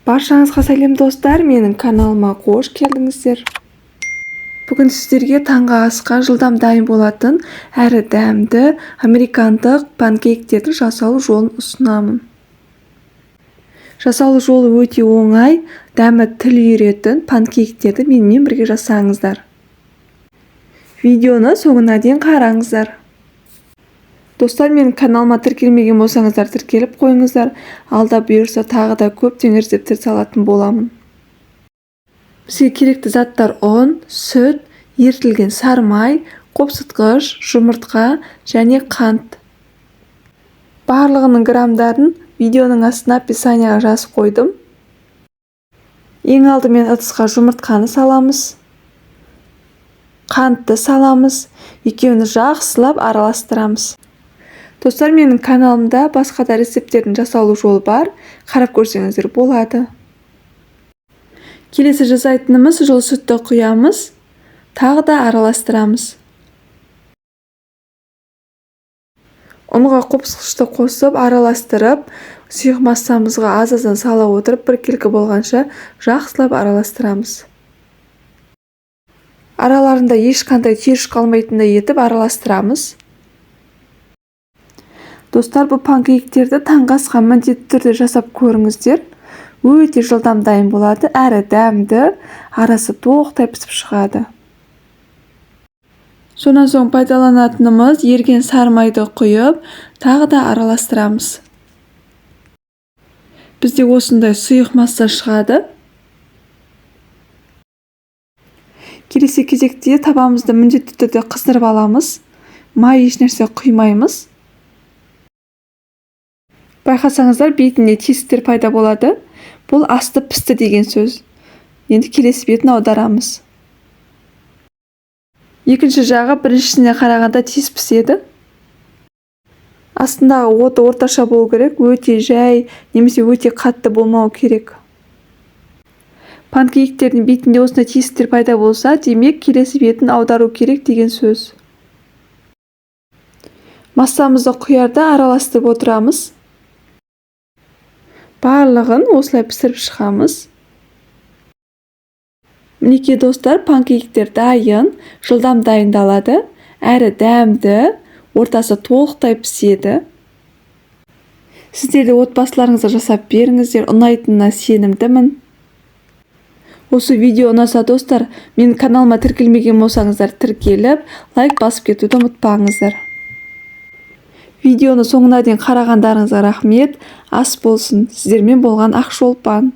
Баршаңызға сәлем достар, менің каналыма қош келдіңіздер. Бүгін сіздерге таңғы асқа жылдам дайын болатын әрі дәмді американдық панкейктерді жасалу жолын ұсынамын. Жасалу жолы өте оңай, дәмі тіл үйіретін панкейктерді менімен бірге жасаңыздар. Видеоны соңына дейін қараңыздар. Достар, менің каналыма тіркелмеген болсаңыздар, тіркеліп қойыңыздар. Алда бұйырса тағы да көптеген рецепттер салатын боламын. Бізге керекті заттар ұн, сүт, ерітілген сары май, қопсытқыш, жұмыртқа және қант. Барлығының грамдарын видеоның астына описанияға жазып қойдым. Ең алдымен ыдысқа жұмыртқаны саламыз. Қантты саламыз. Екеуін жақсылап араластырамыз. Достар, менің каналымда басқа да рецепттердің жасалу жолы бар. Қарап көрсеңіздер болады. Келесі жасайтынымыз жылы сүтті құямыз. Тағы да араластырамыз. Ұнға қопсытқышты қосып, араластырып, сұйық массамызға аз-аздан сала отырып, біркелкі болғанша жақсылап араластырамыз. Араларында ешқандай теріс қалмайтындай етіп араластырамыз. Достар, бұл панкейктерді таңғы асқа міндетті түрде жасап көріңіздер. Өте жылдам дайын болады, әрі дәмді, арасы толықтай пісіп шығады. Сонан соң пайдаланатынымыз еріген сары майды құйып, тағы да араластырамыз. Бізде осындай сұйық масса шығады. Келесі кезекте табамызды міндетті түрде қыздырып аламыз. Май ешнәрсе құймаймыз. Байқасаңыздар, бетінде тесіктер пайда болады. Бұл асты пісті деген сөз. Енді келесі бетін аударамыз. Екінші жағы біріншісіне қарағанда тез піседі. Астындағы оты орташа болу керек, өте жай, немесе өте қатты болмау керек. Панкейктердің бетінде осындай тесіктер пайда болса, демек келесі бетін аудару керек деген сөз. Массамызды құярда араластырып отырамыз. Барлығын осылай пісіріп шығамыз. Мінекей достар, панкейктер дайын, жылдам дайындалады, әрі дәмді, ортасы толықтай піседі. Сіздер де отбасыларыңызға жасап беріңіздер, ұнайтынына сенімдімін. Осы видео ұнаса достар, менің каналыма тіркелмеген болсаңыздар, тіркеліп, лайк басып кетуді ұмытпаңыздар. Видеоны соңына дейін қарағандарыңызға рахмет. Ас болсын. Сіздермен болған Ақшолпан.